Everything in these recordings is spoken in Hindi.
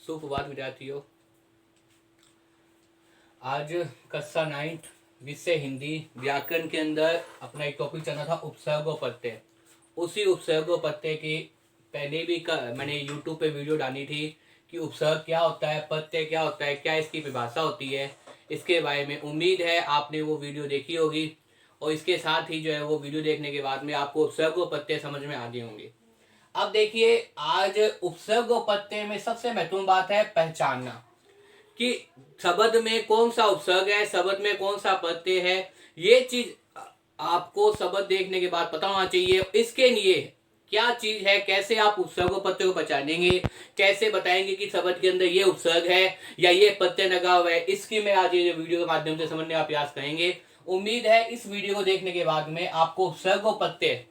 सुप्रभात विद्यार्थियों। आज कक्षा 9 विषय हिंदी व्याकरण के अंदर अपना एक टॉपिक चलना था उपसर्ग और प्रत्यय। उसी उपसर्ग और प्रत्यय की पहले भी मैंने यूट्यूब पे वीडियो डाली थी कि उपसर्ग क्या होता है, प्रत्यय क्या होता है, क्या इसकी परिभाषा होती है, इसके बारे में उम्मीद है आपने वो वीडियो देखी होगी। और इसके साथ ही जो है वो वीडियो देखने के बाद में आपको उपसर्ग और प्रत्यय समझ में आ गए होंगे। अब देखिए, आज उपसर्ग और प्रत्यय में सबसे महत्वपूर्ण बात है पहचानना कि शब्द में कौन सा उपसर्ग है, शब्द में कौन सा प्रत्यय है। ये चीज आपको शब्द देखने के बाद पता होना चाहिए। इसके लिए क्या चीज है, कैसे आप उपसर्ग और प्रत्यय को पहचानेंगे, कैसे बताएंगे कि शब्द के अंदर ये उपसर्ग है या ये प्रत्यय लगा हुआ है, इसकी मैं आज ये वीडियो के माध्यम से समझने का प्रयास करेंगे। उम्मीद है इस वीडियो को देखने के बाद में आपको उपसर्ग और प्रत्यय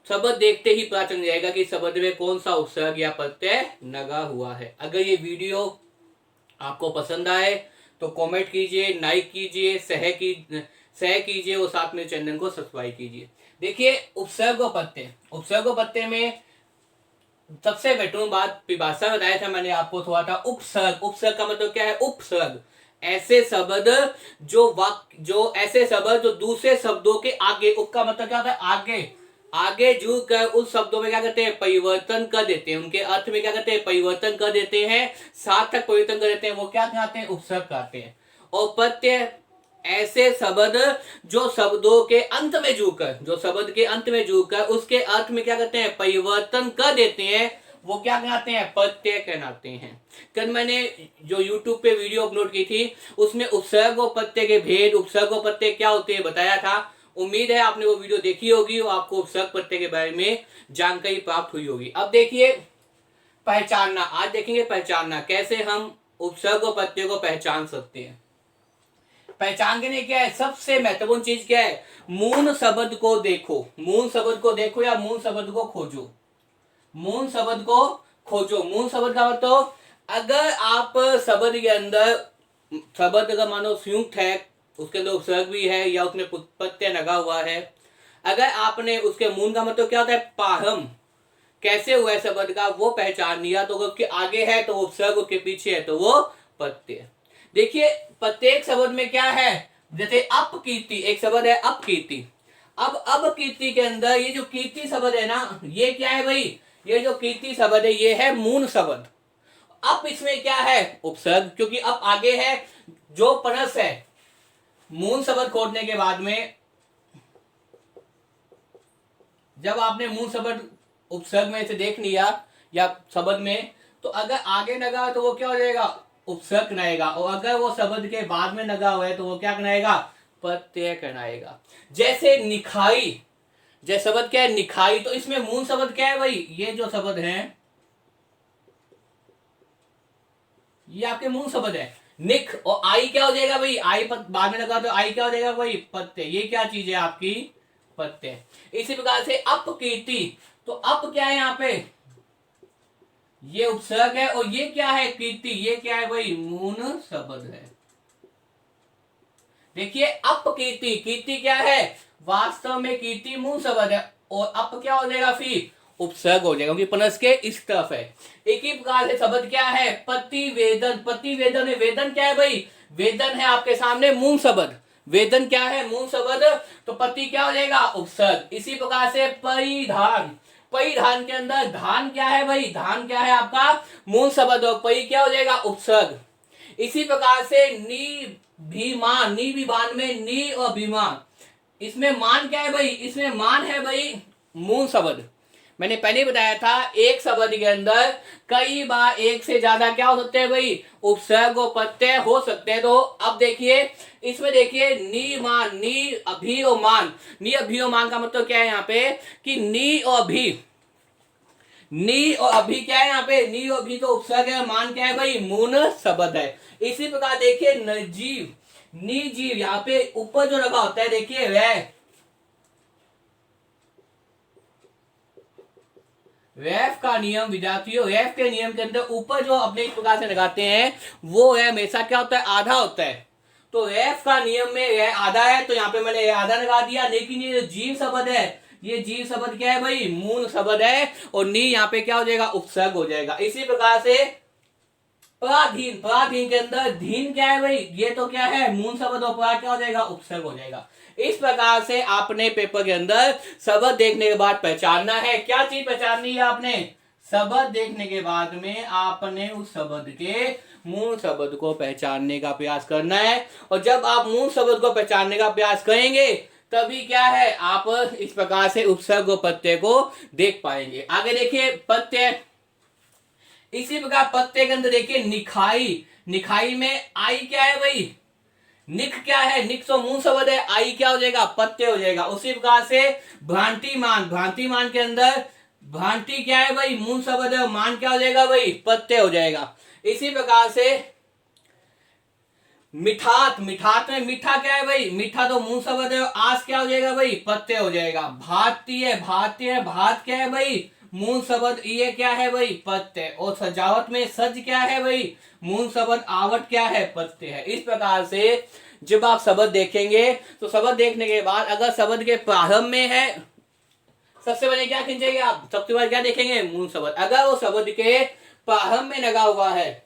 शब्द देखते ही पता चल जाएगा कि शब्द में कौन सा उपसर्ग या प्रत्यय लगा हुआ है। अगर ये वीडियो आपको पसंद आए तो कमेंट कीजिए, लाइक कीजिए, शेयर कीजिए और साथ में चैनल को सब्सक्राइब कीजिए। देखिए, उपसर्ग और प्रत्यय में सबसे महत्वपूर्ण बात परिभाषा बताया था मैंने आपको, थोड़ा था उपसर्ग। उपसर्ग का मतलब क्या है? उपसर्ग ऐसे शब्द जो ऐसे शब्द जो दूसरे शब्दों के आगे, उप का मतलब क्या होता है? आगे आगे जुड़ कर उस शब्दों में क्या करते हैं? परिवर्तन कर देते हैं। उनके अर्थ में क्या करते हैं? परिवर्तन कर देते हैं, सार्थक परिवर्तन कर देते हैं। वो क्या कहते हैं? उपसर्ग कहते हैं। और प्रत्यय ऐसे शब्द जो शब्दों के अंत में जुड़कर उसके अर्थ में क्या करते हैं? परिवर्तन कर देते हैं। वो क्या कहते हैं? प्रत्यय कहलाते हैं। कल मैंने जो YouTube पे वीडियो अपलोड की थी उसमें उपसर्ग और प्रत्यय के भेद, उपसर्ग और प्रत्यय क्या होते हैं बताया था। उम्मीद है आपने वो वीडियो देखी होगी और आपको उपसर्ग प्रत्यय के बारे में जानकारी प्राप्त हुई होगी। अब देखिए पहचानना, आज देखेंगे पहचानना, कैसे हम उपसर्ग और प्रत्यय को पहचान सकते हैं। पहचान के लिए क्या है? सबसे महत्वपूर्ण चीज क्या है? मूल शब्द को देखो, मूल शब्द को देखो या मूल शब्द को खोजो। मूल शब्द को खोजो। मूल शब्द का मतलब, अगर आप शब्द के अंदर, शब्द अगर मानो संयुक्त है, उसके अंदर उपसर्ग भी है या उसमें प्रत्यय लगा हुआ है, अगर आपने उसके मूल का मतलब क्या होता है? प्रारंभ कैसे हुआ है शब्द का, वो पहचान लिया तो उसके आगे है तो उपसर्ग, उसके पीछे है तो वो प्रत्यय। देखिए, प्रत्येक शब्द में क्या है? जैसे अपकीर्ति एक शब्द है, अपकीर्ति। अब अपकीर्ति के अंदर ये जो कीर्ति शब्द है ना, ये क्या है भाई? ये जो कीर्ति शब्द है ये है मूल शब्द। अब इसमें क्या है? उपसर्ग, क्योंकि अब आगे है जो पनस है। मूल शब्द खोजने के बाद में जब आपने मूल शब्द उपसर्ग में से देख लिया या शब्द में, तो अगर आगे लगा तो वो क्या हो जाएगा? उपसर्ग कहलाएगा। और अगर वो शब्द के बाद में लगा हुआ है तो वो क्या कहलाएगा? प्रत्यय कहलाएगा। जैसे निखाई, जैसे शब्द क्या है? निखाई। तो इसमें मूल शब्द क्या है भाई? ये जो शब्द है ये आपके मूल शब्द है निख, और आई क्या हो जाएगा भाई? आई बाद में लगा तो आई क्या हो जाएगा भाई? प्रत्यय। ये क्या चीज है आपकी? प्रत्यय। इसी प्रकार से अपकीर्ति, तो अप क्या है यहाँ पे? ये उपसर्ग है, और ये क्या है? कीर्ति। ये क्या है भाई? मूल शब्द है। देखिए, अपकीर्ति, कीर्ति क्या है? वास्तव में कीर्ति मूल शब्द है, और अप क्या हो जाएगा? फिर उपसर्ग हो जाएगा, क्योंकि पनस के इस तरफ है। एक ही प्रकार से शब्द क्या है? प्रतिवेदन। प्रतिवेदन है, वेदन क्या है भाई? वेदन है आपके सामने मूल शब्द। वेदन क्या है? मूल शब्द। तो पति क्या हो जाएगा? उपसर्ग। इसी प्रकार से परिधान, परिधान के अंदर धान क्या है भाई? धान क्या है आपका? मूल शब्द। और परि क्या हो जाएगा? उपसर्ग। इसी प्रकार से निभिमान, निभिमान में नी और अभिमान, इसमें मान क्या है भाई? इसमें मान है भाई मूल शब्द। मैंने पहले बताया था एक शब्द के अंदर कई बार एक से ज्यादा क्या हो सकते हैं भाई? उपसर्ग और प्रत्यय हो सकते हैं। तो अब देखिए इसमें, देखिए नी मान, नी अभी और मान। नी अभी और मान का मतलब क्या है यहाँ पे? कि नी और अभी, नी और अभी क्या है यहाँ पे? नी और अभी तो उपसर्ग है, मान क्या है भाई? मूल शब्द है। इसी प्रकार देखिए निर्जीव, निर्जीव, यहाँ पे ऊपर जो लगा होता है देखिए रैफ का नियम विद्यार्थियों, रैफ के नियम के अंदर ऊपर जो अपने इस प्रकार से लगाते हैं वो है हमेशा क्या होता है? आधा होता है। तो रैफ का नियम में यह आधा है, तो यहाँ पे मैंने आधा लगा दिया। लेकिन ये जीव शब्द है, ये जीव शब्द क्या है भाई? मूल शब्द है, और नी यहाँ पे क्या हो जाएगा? उपसर्ग हो जाएगा। इसी प्रकार से पराधीन, पराधीन के अंदर धीन क्या है भाई, ये तो क्या है मूल शब्द, और परा क्या हो जाएगा, उपसर्ग हो जाएगा। इस प्रकार से आपने पेपर के अंदर शब्द देखने के बाद पहचानना है, क्या चीज पहचाननी है आपने, शब्द देखने के बाद में आपने उस शब्द के मूल शब्द को पहचानने का प्रयास करना है। और जब आप मूल शब्द को पहचानने का प्रयास करेंगे तभी क्या है, आप इस प्रकार से उपसर्ग और प्रत्यय को देख पाएंगे। आगे देखिए प्रत्यय, इसी प्रकार प्रत्यय के अंदर देखिए निखाई, निखाई में आई क्या है भाई, निख क्या है, निख तो मूल शब्द है, आई क्या हो जाएगा, प्रत्यय हो जाएगा। उसी प्रकार से भ्रांतिमान, भ्रांतिमान के अंदर भ्रांति क्या है भाई, मूल शब्द है, और मान क्या हो जाएगा भाई, प्रत्यय हो जाएगा। इसी प्रकार से मिठात, मिठात में मीठा क्या है भाई, मीठा तो मूल शब्द है, आस क्या हो जाएगा भाई, प्रत्यय हो जाएगा। भारतीय, भारतीय भात क्या है भाई, मूल शब्द, ये क्या है भाई, प्रत्यय। और सजावट में सज क्या है भाई, मूल शब्द, आवट क्या है, प्रत्यय है। इस प्रकार से जब आप शब्द देखेंगे तो शब्द देखने के बाद अगर शब्द के प्रारंभ में है, सबसे पहले क्या खींचेंगे आप, सबसे पहले क्या देखेंगे, मूल शब्द। अगर वो शब्द के प्रारंभ में लगा हुआ है,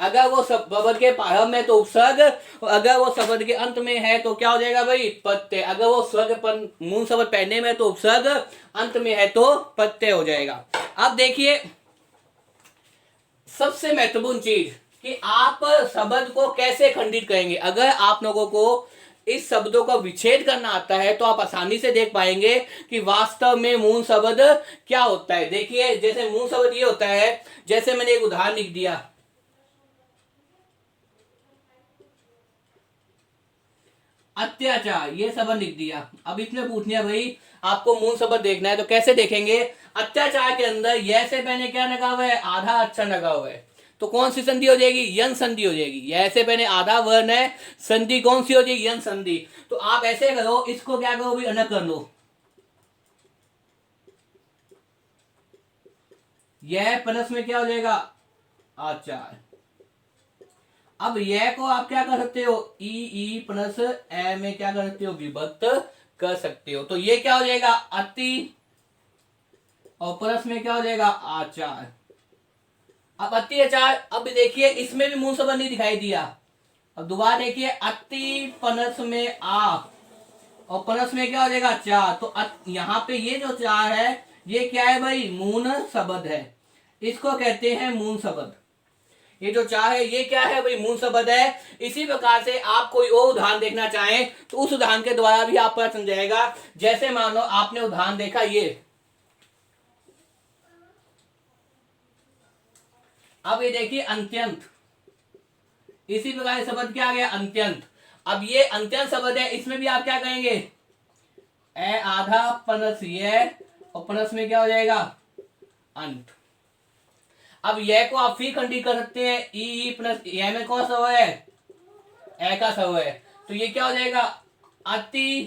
अगर वो शब्द के प्रारंभ में तो उपसर्ग, और अगर वो शब्द के अंत में है तो क्या हो जाएगा भाई, प्रत्यय। अगर वो स्वर्ग पर मूल शब्द पहले में तो उपसर्ग, अंत में है तो प्रत्यय हो जाएगा। अब देखिए सबसे महत्वपूर्ण चीज कि आप शब्द को कैसे खंडित करेंगे। अगर आप लोगों को इस शब्दों का विच्छेद करना आता है तो आप आसानी से देख पाएंगे कि वास्तव में मूल शब्द क्या होता है। देखिए जैसे मूल शब्द ये होता है, जैसे मैंने एक उदाहरण लिख दिया, अत्याचार, ये शब्द लिख दिया। अब इसमें पूछ लिया भाई आपको मूल शब्द देखना है तो कैसे देखेंगे। अत्याचार के अंदर यह से पहले क्या लगा हुआ है, आधा अक्षर लगा हुआ है, तो कौन सी संधि हो जाएगी, यन संधि हो जाएगी। यह से पहले आधा वर्ण है, संधि कौन सी हो जाएगी, यन संधि। तो आप ऐसे करो, इसको क्या करो भाई, अलग कर लो, यह प्लस में क्या हो जाएगा, आचार। अब यह को आप क्या कर सकते हो, ई प्लस ए में क्या कर सकते हो, विभक्त कर सकते हो। तो ये क्या हो जाएगा, अति, और प्लस में क्या हो जाएगा, आचार। अब अति आचार, अब देखिए इसमें भी मूल शब्द नहीं दिखाई दिया। अब दोबारा देखिए, अति प्लस में आ, और प्लस में क्या हो जाएगा, चार। तो यहाँ पे ये जो चार है ये क्या है भाई, मूल शब्द है, इसको कहते हैं मूल शब्द। ये जो चार है ये क्या है भाई, मूल शब्द है। इसी प्रकार से आप कोई और उदाहरण देखना चाहें तो उस उदाहरण के द्वारा भी आप पता चल जाएगा। जैसे मान लो आपने उदाहरण देखा ये, अब ये देखिए अंत्यंत, इसी प्रकार शब्द क्या आ गया, अंत्यंत। अब ये अंत्यंत शब्द है, इसमें भी आप क्या कहेंगे, ए आधा प्लस ये, और प्लस में क्या हो जाएगा, अंत। अब यह को आप फिर खंडित कर सकते हैं, ई प्लस यह में कौन सा है, ए का सब है, तो ये क्या हो जाएगा, अति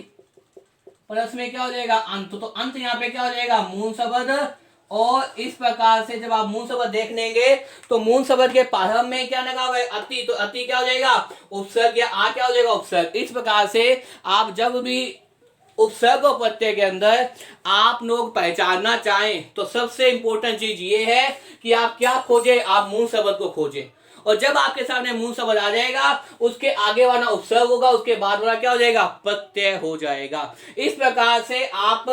प्लस में क्या हो जाएगा, अंत। तो अंत यहाँ पे क्या हो जाएगा, मूल शब्द। और इस प्रकार से जब आप मूल शब्द देख लेंगे तो मूल शब्द के प्रारंभ में क्या लगा हुआ है, अति, तो अति क्या हो जाएगा, उपसर्ग, या आ क्या हो जाएगा, उपसर्ग। इस प्रकार से आप जब भी उपसर्ग और प्रत्यय के अंदर आप लोग पहचानना चाहें तो सबसे इंपॉर्टेंट चीज ये है कि आप क्या खोजें, आप मूल शब्द को खोजें। और जब आपके सामने मूल शब्द आ जाएगा उसके आगे वाला उपसर्ग होगा, उसके बाद वाला क्या हो जाएगा, प्रत्यय हो जाएगा। इस प्रकार से आप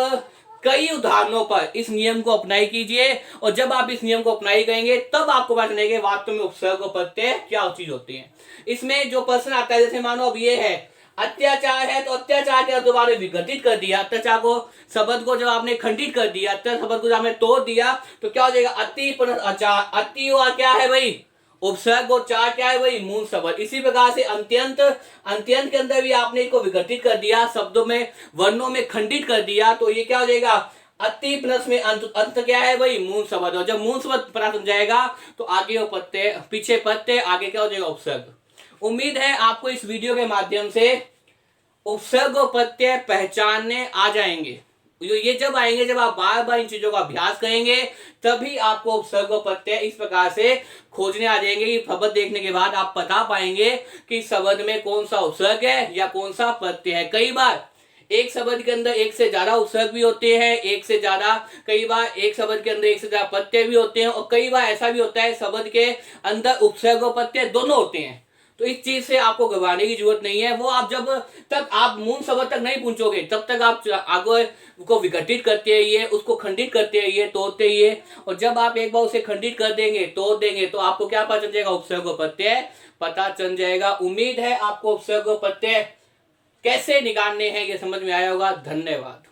कई उदाहरणों पर इस नियम को अप्लाई कीजिए, और जब आप इस नियम को अप्लाई करेंगे तब आपको पता चलेगा वास्तव में उपसर्ग और प्रत्यय क्या चीज होती है। इसमें जो प्रश्न आता है, जैसे मानो अब ये है अत्याचार है, तो अत्याचार के दोबारा विघटित कर दिया, अत्याचार को शब्द को जब आपने खंडित कर दिया, अत्याचार शब्द को जब आपने तोड़ दिया तो क्या हो जाएगा, अति प्लस अचार। अति और क्या है भाई, उपसर्ग, और चार क्या है भाई, मूल शब्द। इसी प्रकार से अंत्यंत, अंत्यंत के अंदर भी आपने इसको विघटित कर दिया, शब्दों में वर्णों में खंडित कर दिया, तो ये क्या हो जाएगा, अति प्लस में अंत। अंत क्या है भाई, मूल शब्द। और जब मूल शब्द पता चल जाएगा तो आगे वो प्रत्यय, पीछे प्रत्यय, आगे क्या हो जाएगा, उपसर्ग। उम्मीद है आपको इस वीडियो के माध्यम से उपसर्ग और प्रत्यय पहचानने आ जाएंगे। ये जब आएंगे, जब आप बार बार इन चीजों का अभ्यास करेंगे तभी आपको उपसर्ग और प्रत्यय इस प्रकार से खोजने आ जाएंगे कि शब्द देखने के बाद आप बता पाएंगे कि शब्द में कौन सा उपसर्ग है या कौन सा प्रत्यय है। कई बार एक शब्द के अंदर एक से ज्यादा उपसर्ग भी होते हैं, एक से ज्यादा, कई बार एक शब्द के अंदर एक से ज्यादा प्रत्यय भी होते हैं, और कई बार ऐसा भी होता है शब्द के अंदर उपसर्ग और प्रत्यय दोनों होते हैं। तो इस चीज से आपको घबराने की जरूरत नहीं है। वो आप जब तक आप मूल शब्द तक नहीं पहुंचोगे तब तक आप आगे को विघटित करते रहिए, उसको खंडित करते रहिए, तोड़ते रहिए, और जब आप एक बार उसे खंडित कर देंगे, तोड़ देंगे, तो आपको क्या पता चल जाएगा? उपसर्ग और प्रत्यय पता चल जाएगा। उम्मीद है आपको उपसर्ग और प्रत्यय कैसे निकालने हैं ये समझ में आया होगा। धन्यवाद।